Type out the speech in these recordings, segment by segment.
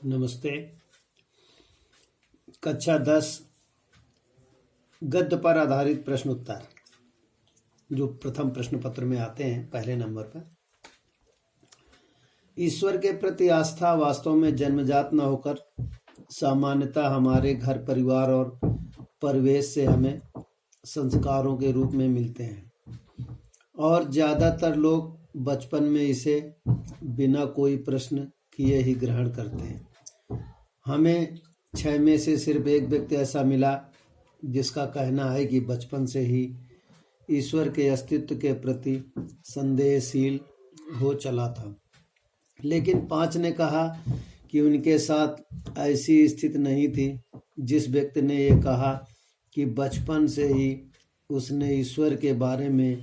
नमस्ते। कक्षा 10 गद्य पर आधारित प्रश्न उत्तर जो प्रथम प्रश्न पत्र में आते हैं पहले नंबर पर। ईश्वर के प्रति आस्था वास्तव में जन्मजात न होकर सामान्यतः हमारे घर परिवार और परिवेश से हमें संस्कारों के रूप में मिलते हैं और ज़्यादातर लोग बचपन में इसे बिना कोई प्रश्न किए ही ग्रहण करते हैं। हमें 6 में से सिर्फ एक व्यक्ति ऐसा मिला जिसका कहना है कि बचपन से ही ईश्वर के अस्तित्व के प्रति संदेहशील हो चला था, लेकिन 5 ने कहा कि उनके साथ ऐसी स्थिति नहीं थी। जिस व्यक्ति ने ये कहा कि बचपन से ही उसने ईश्वर के बारे में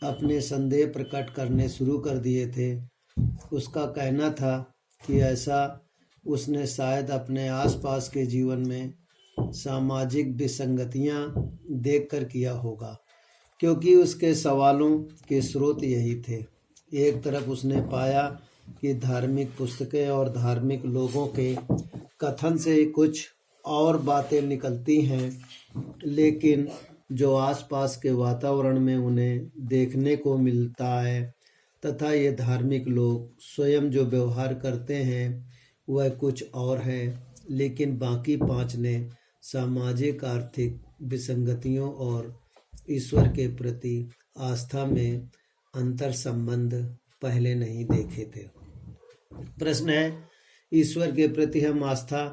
अपने संदेह प्रकट करने शुरू कर दिए थे, उसका कहना था कि ऐसा उसने शायद अपने आसपास के जीवन में सामाजिक विसंगतियां देखकर किया होगा, क्योंकि उसके सवालों के स्रोत यही थे। एक तरफ उसने पाया कि धार्मिक पुस्तकें और धार्मिक लोगों के कथन से कुछ और बातें निकलती हैं, लेकिन जो आसपास के वातावरण में उन्हें देखने को मिलता है तथा ये धार्मिक लोग स्वयं जो व्यवहार करते हैं वह कुछ और है। लेकिन बाकी 5 ने सामाजिक आर्थिक विसंगतियों और ईश्वर के प्रति आस्था में अंतर संबंध पहले नहीं देखे थे। प्रश्न है, ईश्वर के प्रति हम आस्था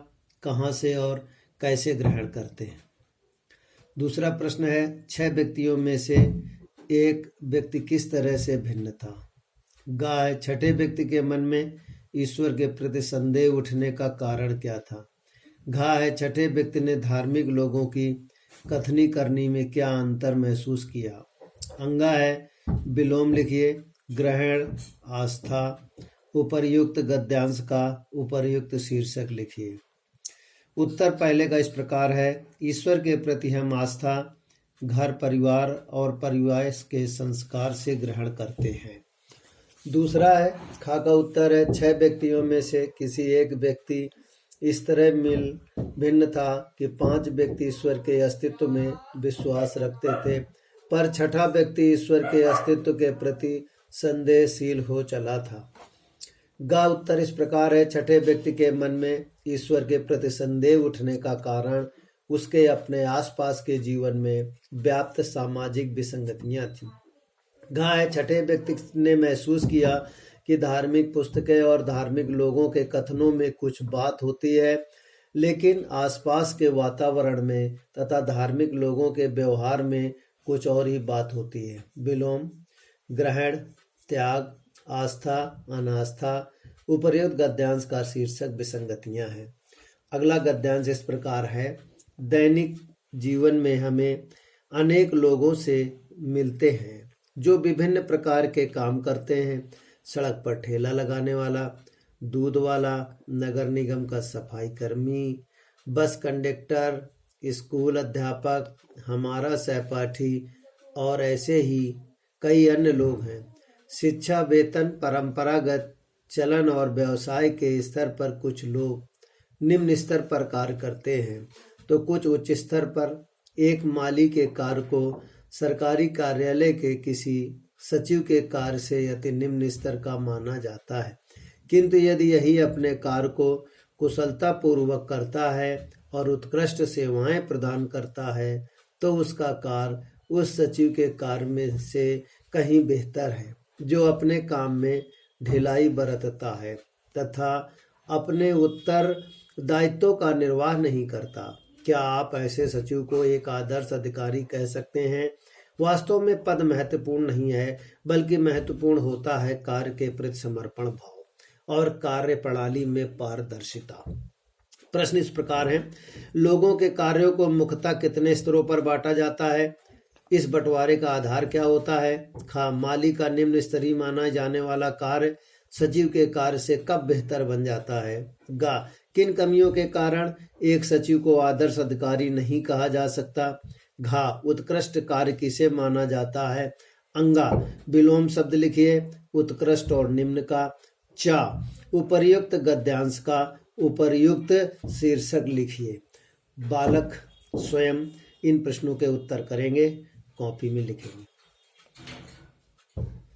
कहाँ से और कैसे ग्रहण करते हैं। दूसरा प्रश्न है, 6 व्यक्तियों में से एक व्यक्ति किस तरह से भिन्न था। गाय, छठे व्यक्ति के मन में ईश्वर के प्रति संदेह उठने का कारण क्या था। घा है, छठे व्यक्ति ने धार्मिक लोगों की कथनी करनी में क्या अंतर महसूस किया। अंगा है, विलोम लिखिए। ग्रहण, आस्था, उपर्युक्त गद्यांश का उपर्युक्त शीर्षक लिखिए। उत्तर पहले का इस प्रकार है, ईश्वर के प्रति हम आस्था घर परिवार और परिवार के संस्कार से ग्रहण करते हैं। दूसरा है, खा का उत्तर है, 6 व्यक्तियों में से किसी एक व्यक्ति इस तरह भिन्न था कि 5 व्यक्ति ईश्वर के अस्तित्व में विश्वास रखते थे, पर छठा व्यक्ति ईश्वर के अस्तित्व के प्रति संदेहशील हो चला था। गा उत्तर इस प्रकार है, छठे व्यक्ति के मन में ईश्वर के प्रति संदेह उठने का कारण उसके अपने आसपास के जीवन में व्याप्त सामाजिक विसंगतियां थीं। घा है, छठे व्यक्ति ने महसूस किया कि धार्मिक पुस्तकें और धार्मिक लोगों के कथनों में कुछ बात होती है, लेकिन आसपास के वातावरण में तथा धार्मिक लोगों के व्यवहार में कुछ और ही बात होती है। विलोम, ग्रहण, त्याग, आस्था, अनास्था, उपर्युक्त गद्यांश का शीर्षक विसंगतियां हैं। अगला गद्यांश इस प्रकार है, दैनिक जीवन में हमें अनेक लोगों से मिलते हैं जो विभिन्न प्रकार के काम करते हैं। सड़क पर ठेला लगाने वाला, दूध वाला, नगर निगम का सफाई कर्मी, बस कंडक्टर, स्कूल अध्यापक, हमारा सहपाठी और ऐसे ही कई अन्य लोग हैं। शिक्षा, वेतन, परंपरागत चलन और व्यवसाय के स्तर पर कुछ लोग निम्न स्तर पर कार्य करते हैं तो कुछ उच्च स्तर पर। एक माली के कार्य को सरकारी कार्यालय के किसी सचिव के कार्य से अति निम्न स्तर का माना जाता है, किंतु यदि यही अपने कार्य को कुशलता पूर्वक करता है और उत्कृष्ट सेवाएं प्रदान करता है तो उसका कार्य उस सचिव के कार्य में से कहीं बेहतर है जो अपने काम में ढिलाई बरतता है तथा अपने उत्तरदायित्वों का निर्वाह नहीं करता। क्या आप ऐसे सचिव को एक आदर्श अधिकारी कह सकते हैं। वास्तव में पद महत्वपूर्ण नहीं है, बल्कि महत्वपूर्ण होता है कार्य के प्रति समर्पण भाव और कार्य प्रणाली में पारदर्शिता। प्रश्न इस प्रकार है, लोगों के कार्यों को मुख्यतः कितने स्तरों पर बांटा जाता है। इस बंटवारे का आधार क्या होता है। खा, माली का निम्न स्तरीय माना जाने वाला कार्य सचिव के कार्य से कब बेहतर बन जाता है। गा, किन कमियों के कारण एक सचिव को आदर्श अधिकारी नहीं कहा जा सकता। घा, उत्कृष्ट कार्य किसे माना जाता है। अंगा, विलोम शब्द लिखिए उत्कृष्ट और निम्न का। चा, उपर्युक्त गद्यांश का उपर्युक्त शीर्षक लिखिए। बालक स्वयं इन प्रश्नों के उत्तर करेंगे, कॉपी में लिखेंगे।